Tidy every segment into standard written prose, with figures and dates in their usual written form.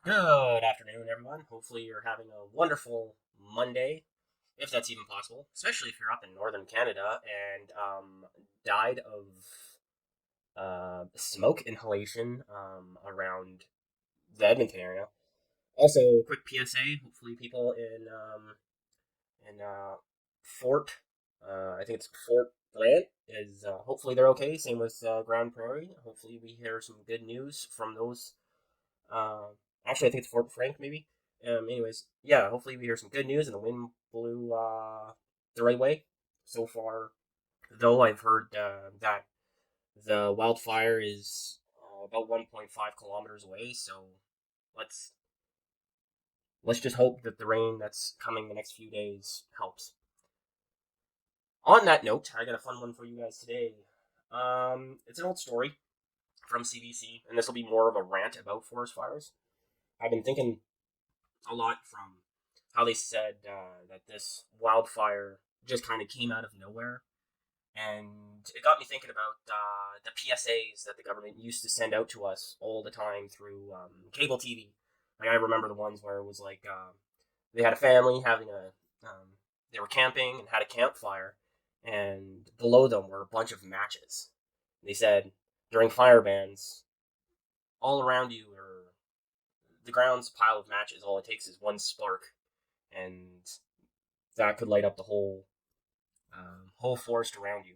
Good afternoon, everyone. Hopefully, you're having a wonderful Monday, if that's even possible, especially if you're up in northern Canada and died of smoke inhalation around the Edmonton area. Also, quick PSA. Hopefully, people in Fort, I think it's Fort Grant, is hopefully they're okay. Same with Grand Prairie. Hopefully, we hear some good news from those uh, actually, I think it's Fort Frank, maybe. Anyways, yeah, hopefully we hear some good news and the wind blew the right way. So far, though, I've heard that the wildfire is about 1.5 kilometers away. So let's let's just hope that the rain that's coming the next few days helps. On that note, I got a fun one for you guys today. It's an old story from CBC, and this will be more of a rant about forest fires. I've been thinking a lot from how they said that this wildfire just kind of came out of nowhere. And it got me thinking about the PSAs that the government used to send out to us all the time through cable TV. Like I remember the ones where it was like they had a family having they were camping and had a campfire, and below them were a bunch of matches. They said during fire bans, all around you are the ground's a pile of matches. All it takes is one spark, and that could light up the whole forest around you.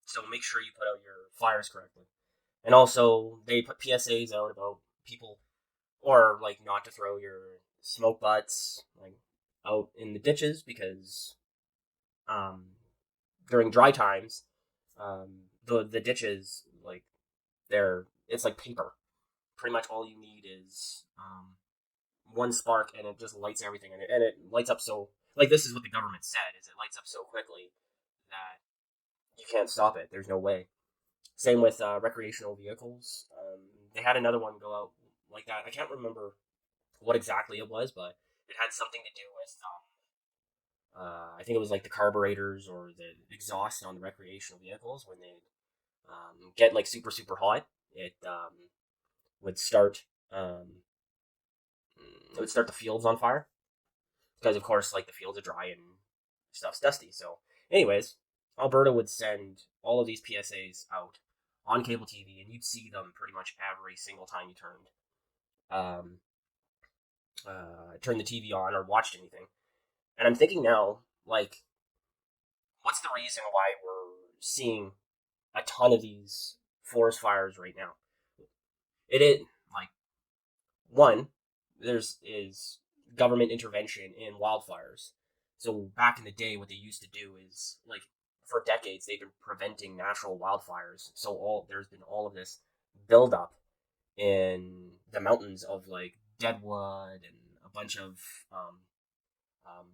So make sure you put out your fires correctly. And also, they put PSAs out about people, or like not to throw your smoke butts like out in the ditches because um, during dry times, the ditches like it's like paper. Pretty much all you need is one spark and it just lights everything and it lights up so like this is what the government said is it lights up so quickly that you can't stop it. There's no way. Same with recreational vehicles. They had another one go out like that. I can't remember what exactly it was, but it had something to do with I think it was like the carburetors or the exhaust on the recreational vehicles when they get like super hot. Would start um, it would start the fields on fire because of course like the fields are dry and stuff's dusty. So, anyways, Alberta would send all of these PSAs out on cable TV, and you'd see them pretty much every single time you um, turned the TV on or watched anything. And I'm thinking now, like, what's the reason why we're seeing a ton of these forest fires right now? It is like one, there's is government intervention in wildfires. So back in the day, what they used to do is like for decades they've been preventing natural wildfires. So all there's been all of this buildup in the mountains of like deadwood and a bunch of um, um,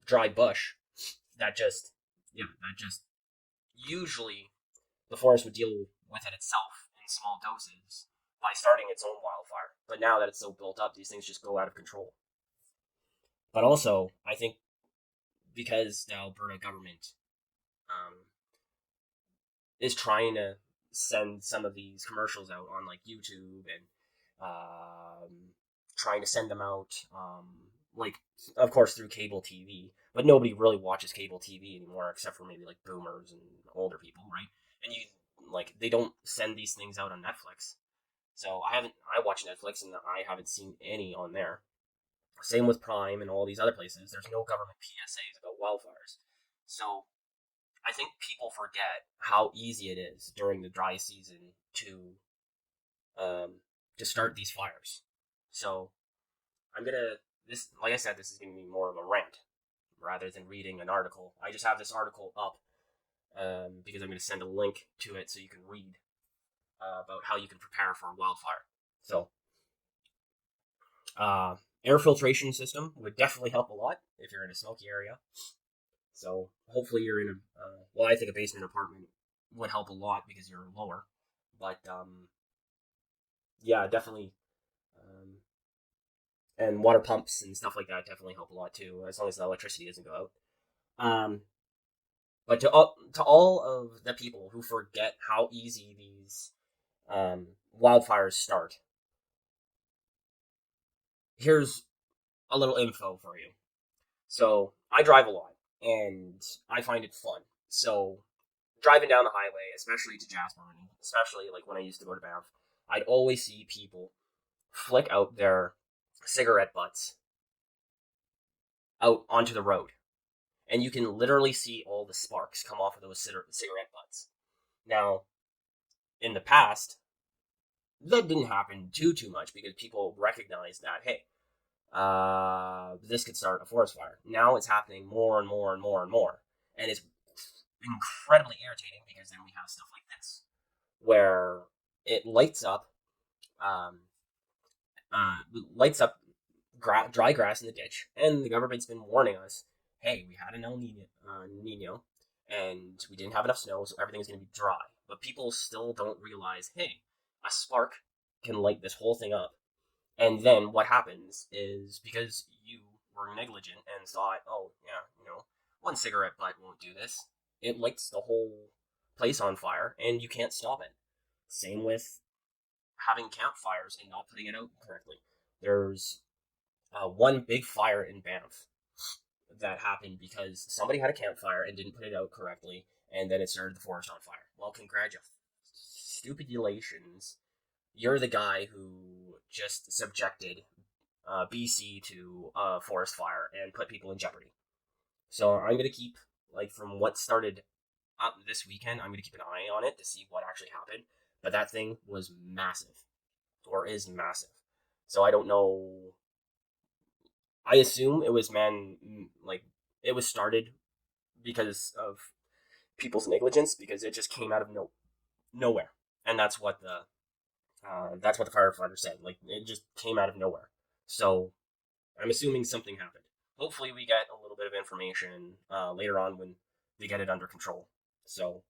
dry bush that just usually the forest would deal with it itself in small doses by starting its own wildfire. But now that it's so built up, these things just go out of control. But also, I think because the Alberta government um, is trying to send some of these commercials out on like YouTube and trying to send them out, like of course through cable TV, but nobody really watches cable TV anymore except for maybe like boomers and older people, right? And you like they don't send these things out on Netflix. So I watch Netflix and I haven't seen any on there. Same with Prime and all these other places. There's no government PSAs about wildfires. So I think people forget how easy it is during the dry season um, to start these fires. So I'm gonna this like I said, this is gonna be more of a rant rather than reading an article. I just have this article up because I'm gonna send a link to it so you can read about how you can prepare for a wildfire. So uh, air filtration system would definitely help a lot if you're in a smoky area. So hopefully you're in a well, I think a basement apartment would help a lot because you're lower. But yeah, definitely. Um, and water pumps and stuff like that definitely help a lot too, as long as the electricity doesn't go out. But to all of the people who forget how easy these wildfires start, here's a little info for you. So I drive a lot, and I find it fun. So driving down the highway, especially to Jasper, and especially like when I used to go to Banff, I'd always see people flick out their cigarette butts out onto the road, and you can literally see all the sparks come off of those cigarette butts. Now, in the past, that didn't happen too much because people recognized that, hey, this could start a forest fire. Now it's happening more and more and more and more, and it's incredibly irritating because then we have stuff like this where it um, lights up dry grass in the ditch, and the government's been warning us, hey, we had an El Nino, and we didn't have enough snow, so everything's going to be dry. But people still don't realize, hey, a spark can light this whole thing up. And then what happens is, because you were negligent and thought, oh, yeah, one cigarette butt won't do this, it lights the whole place on fire, and you can't stop it. Same with having campfires and not putting it out correctly. There's one big fire in Banff that happened because somebody had a campfire and didn't put it out correctly, and then it started the forest on fire. Well, congratulations. You're the guy who just subjected BC to a forest fire and put people in jeopardy. So I'm going to keep, like, from what started up this weekend, I'm going to keep an eye on it to see what actually happened. But that thing was massive, or is massive. So I don't know. I assume it was it was started because of people's negligence, because it just came out of nowhere, and that's what the firefighter said. Like, it just came out of nowhere. So I'm assuming something happened. Hopefully, we get a little bit of information later on when they get it under control. So,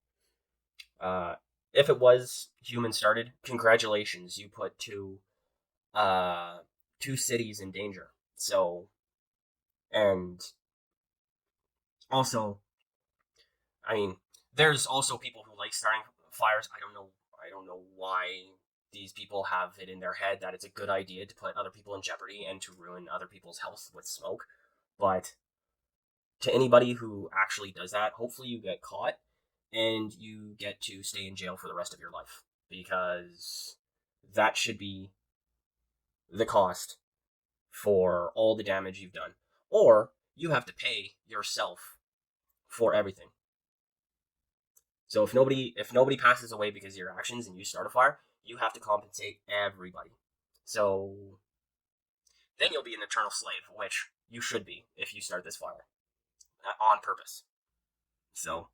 if it was human started, congratulations, you put two cities in danger. So, and also, I mean, there's also people who like starting fires. I don't know why these people have it in their head that it's a good idea to put other people in jeopardy and to ruin other people's health with smoke. But to anybody who actually does that, hopefully you get caught and you get to stay in jail for the rest of your life, because that should be the cost for all the damage you've done. Or you have to pay yourself for everything. So if nobody passes away because of your actions and you start a fire, you have to compensate everybody. So then you'll be an eternal slave, which you should be if you start this fire on purpose. So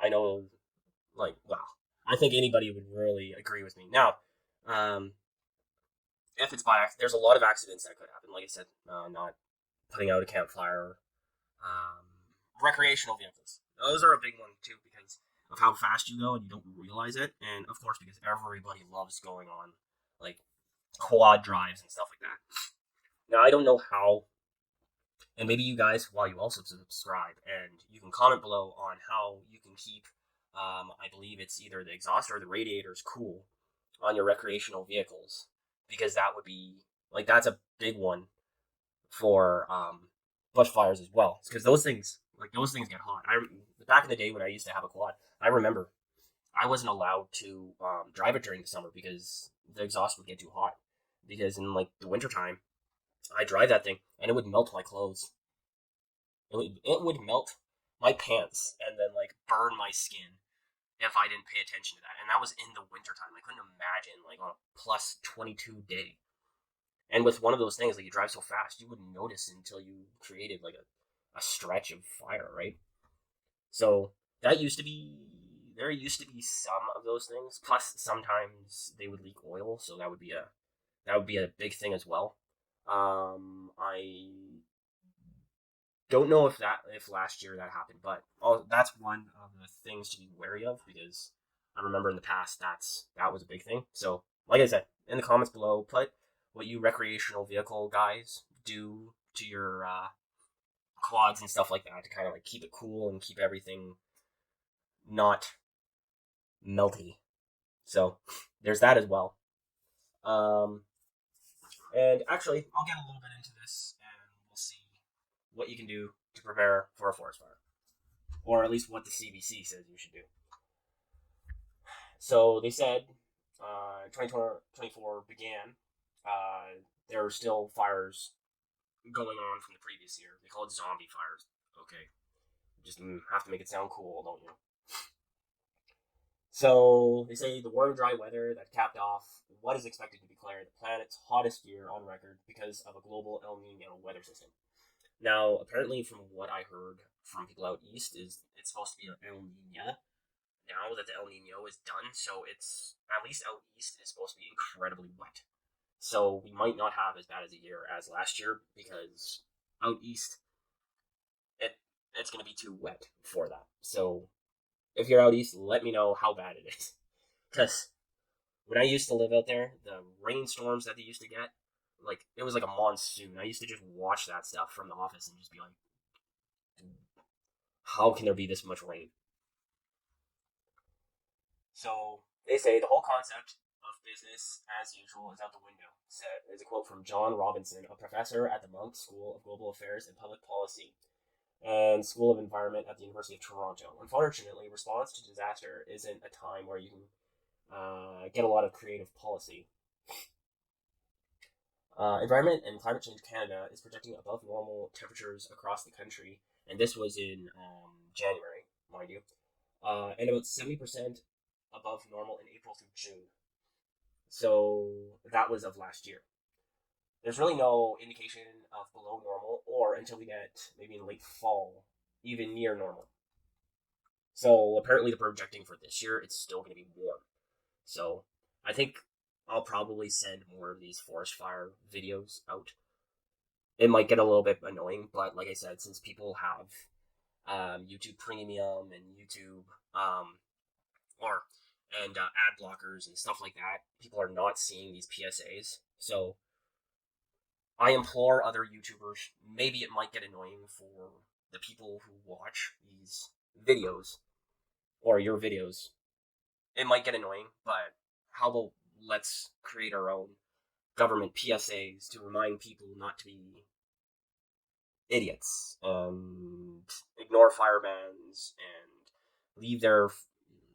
I know, like, wow, I think anybody would really agree with me. Now, if it's by accident, there's a lot of accidents that could happen. Like I said, not putting out a campfire, recreational vehicles. Those are a big one too, because of how fast you go and you don't realize it, and of course because everybody loves going on like quad drives and stuff like that. Now I don't know how, and maybe you guys, while you also subscribe, and you can comment below on how you can keep, I believe it's either the exhaust or the radiators cool on your recreational vehicles, because that would be that's a big one for bushfires as well, because those things get hot. Back in the day when I used to have a quad, I remember I wasn't allowed to drive it during the summer because the exhaust would get too hot. Because in the wintertime, I drive that thing and it would melt my clothes. It would melt my pants and then burn my skin if I didn't pay attention to that. And that was in the wintertime. I couldn't imagine on a plus 22 day. And with one of those things, you drive so fast, you wouldn't notice until you created a stretch of fire, right? So there used to be some of those things. Plus, sometimes they would leak oil, so that would be a big thing as well. I don't know if last year that happened, but that's one of the things to be wary of, because I remember in the past that was a big thing. So, like I said, in the comments below, put what you recreational vehicle guys do to your quads and stuff like that to kind of keep it cool and keep everything not melty. So there's that as well. And actually, I'll get a little bit into this, and we'll see what you can do to prepare for a forest fire, or at least what the CBC says you should do. So they said 2024 began. There are still fires going on from the previous year. They call it zombie fires. Okay, just have to make it sound cool, don't you? So they say the warm, dry weather that capped off what is expected to declare the planet's hottest year on record because of a global El Nino weather system. Now, apparently, from what I heard from people out east, is it's supposed to be an El Nino now that the El Nino is done. So it's at least out east is supposed to be incredibly wet. So we might not have as bad as a year as last year because out east it it's gonna be too wet for that. So if you're out east, let me know how bad it is. Because when I used to live out there, the rainstorms that they used to get, like it was like a monsoon. I used to just watch that stuff from the office and just be like, how can there be this much rain? So they say the whole concept of business as usual is out the window. Is a quote from John Robinson, a professor at the Munk School of Global Affairs and Public Policy and School of Environment at the University of Toronto. Unfortunately, response to disaster isn't a time where you can get a lot of creative policy. Environment and Climate Change Canada is projecting above normal temperatures across the country, and this was in January, mind you, and about 70% above normal in April through June. So that was of last year. There's really no indication of below normal or until we get maybe in late fall, even near normal. So apparently they're projecting for this year it's still going to be warm. So I think I'll probably send more of these forest fire videos out. It might get a little bit annoying, but like I said, since people have YouTube Premium and YouTube or and ad blockers and stuff like that, people are not seeing these PSAs. So I implore other YouTubers. Maybe it might get annoying for the people who watch these videos or your videos. It might get annoying, but how about let's create our own government PSAs to remind people not to be idiots and ignore fire bans and leave their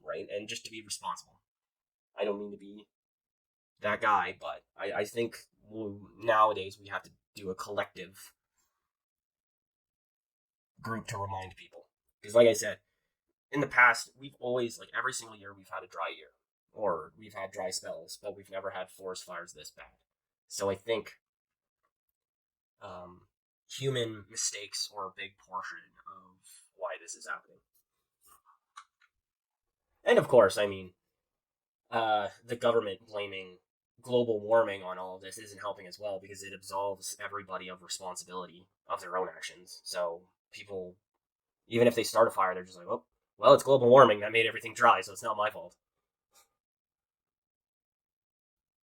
right and just to be responsible. I don't mean to be that guy, but I think nowadays we have to do a collective group to remind people. Because, like I said, in the past, we've always, like every single year, we've had a dry year. Or we've had dry spells, but we've never had forest fires this bad. So I think human mistakes are a big portion of why this is happening. And of course, I mean, the government blaming global warming on all of this isn't helping as well because it absolves everybody of responsibility of their own actions. So people, even if they start a fire, they're just like, oh, well, it's global warming that made everything dry, so it's not my fault.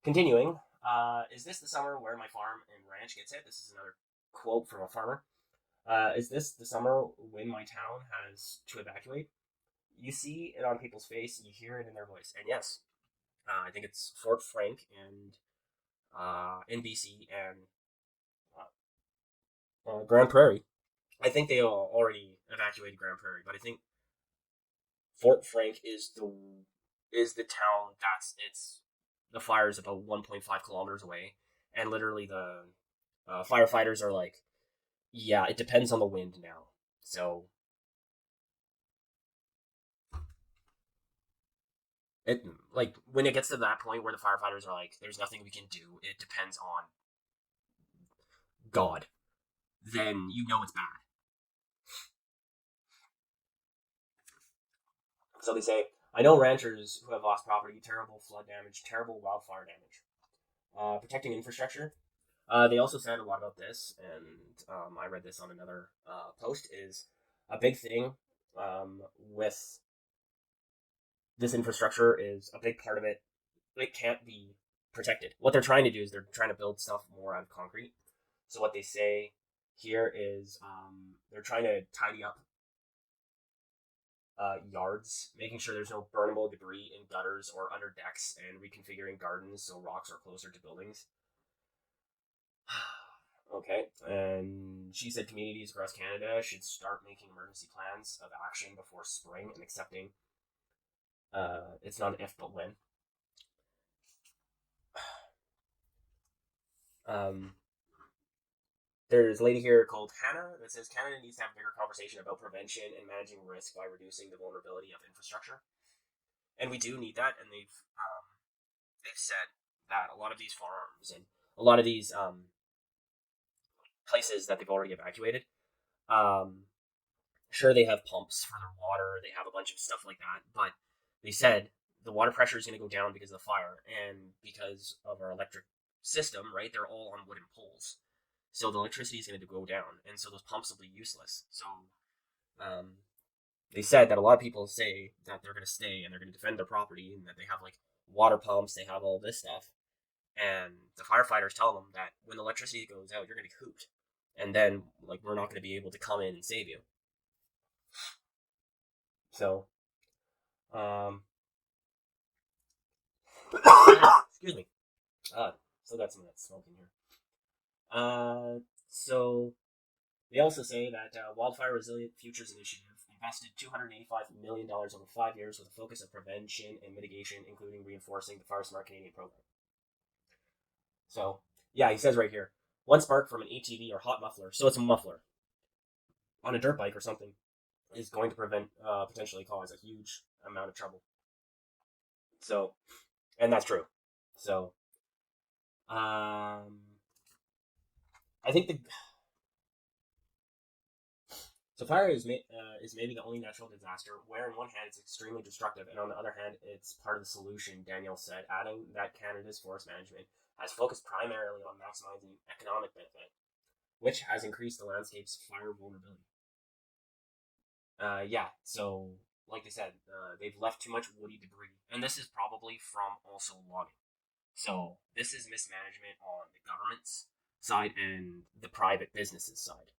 Continuing, is this the summer where my farm and ranch gets hit? This is another quote from a farmer. Is this the summer when my town has to evacuate? You see it on people's face, you hear it in their voice. And yes, I think it's Fort Frank and in BC and Grand Prairie. I think they all already evacuated Grand Prairie, but I think Fort Frank is the town that's it's the fire is about 1.5 kilometers away, and literally the firefighters are like, yeah, it depends on the wind now. So it like when it gets to that point where the firefighters are like, there's nothing we can do. It depends on God. Then you know it's bad. So they say, I know ranchers who have lost property, terrible flood damage, terrible wildfire damage. Protecting infrastructure. They also said a lot about this, and I read this on another post. Is a big thing with this infrastructure is a big part of it. It can't be protected. What they're trying to do is they're trying to build stuff more out of concrete. So what they say here is they're trying to tidy up yards, making sure there's no burnable debris in gutters or under decks, and reconfiguring gardens so rocks are closer to buildings. Okay, and she said communities across Canada should start making emergency plans of action before spring and accepting it's not an if but when. Um, there's a lady here called Hannah that says Canada needs to have a bigger conversation about prevention and managing risk by reducing the vulnerability of infrastructure, and we do need that. And they've said that a lot of these farms and a lot of these places that they've already evacuated, um, sure they have pumps for their water, they have a bunch of stuff like that, but they said the water pressure is going to go down because of the fire and because of our electric system, right? They're all on wooden poles. So the electricity is going to go down, and so those pumps will be useless. So they said that a lot of people say that they're going to stay and they're going to defend their property and that they have like water pumps, they have all this stuff. And the firefighters tell them that when the electricity goes out, you're going to be cooped. And then, like, we're not going to be able to come in and save you. So, excuse me. Still got some of that smoke in here. So they also say that Wildfire Resilient Futures Initiative invested $285 million over 5 years with a focus of prevention and mitigation, including reinforcing the Fire Smart Canadian program. So, yeah, he says right here, one spark from an ATV or hot muffler, so it's a muffler, on a dirt bike or something, is going to potentially cause a huge amount of trouble. So, and that's true. So, I think fire is maybe the only natural disaster where, on one hand, it's extremely destructive, and on the other hand, it's part of the solution, Daniel said, adding that Canada's forest management has focused primarily on maximizing economic benefit, which has increased the landscape's fire vulnerability. So, like they said, they've left too much woody debris, and this is probably from also logging. So, this is mismanagement on the government's side and the private businesses side.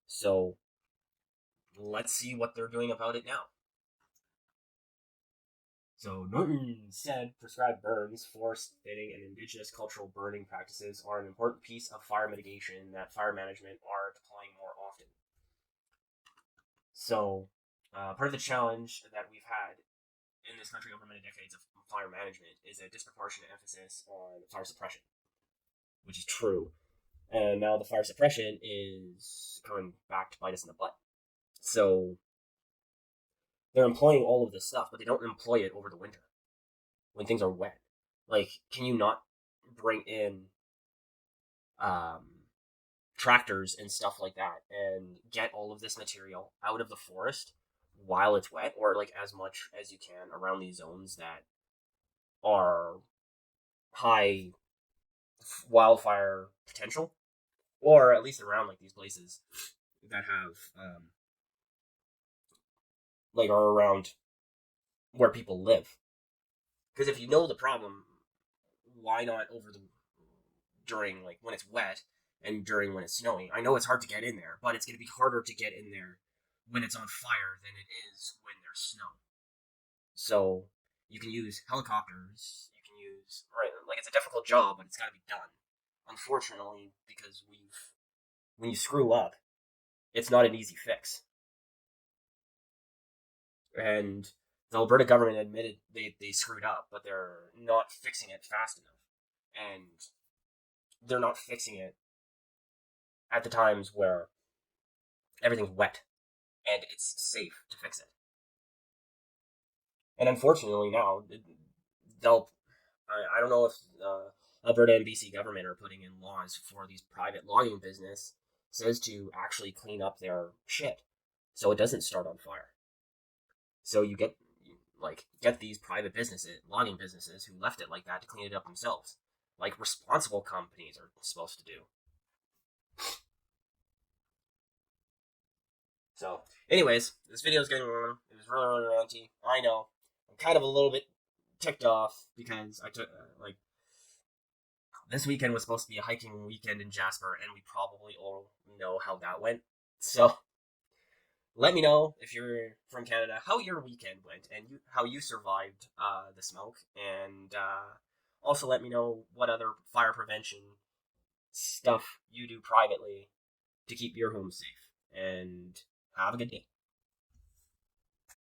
So, let's see what they're doing about it now. So Norton said prescribed burns, forest thinning, and indigenous cultural burning practices are an important piece of fire mitigation that fire management are deploying more often. So part of the challenge that we've had in this country over many decades of fire management is a disproportionate emphasis on fire suppression, which is true. And now the fire suppression is coming back to bite us in the butt. So they're employing all of this stuff, but they don't employ it over the winter when things are wet. Like, can you not bring in tractors and stuff like that and get all of this material out of the forest while it's wet, or like as much as you can around these zones that are high wildfire potential, or at least around like these places that have like are around where people live. Because if you know the problem, why not during like when it's wet and during when it's snowing? I know it's hard to get in there, but it's going to be harder to get in there when it's on fire than it is when there's snow. So you can use helicopters, you can use, right, like it's a difficult job, but it's got to be done. Unfortunately, because when you screw up, it's not an easy fix. And the Alberta government admitted they screwed up, but they're not fixing it fast enough. And they're not fixing it at the times where everything's wet and it's safe to fix it. And unfortunately now, I don't know if Alberta and BC government are putting in laws for these private logging businesses to actually clean up their shit so it doesn't start on fire. So you get these private businesses, logging businesses, who left it like that to clean it up themselves, like responsible companies are supposed to do. So, anyways, this video is getting long. It was really, really ranty. I know. I'm kind of a little bit ticked off because I took this weekend was supposed to be a hiking weekend in Jasper, and we probably all know how that went. So, let me know if you're from Canada how your weekend went and how you survived the smoke, and also let me know what other fire prevention stuff you do privately to keep your home safe. And have a good day.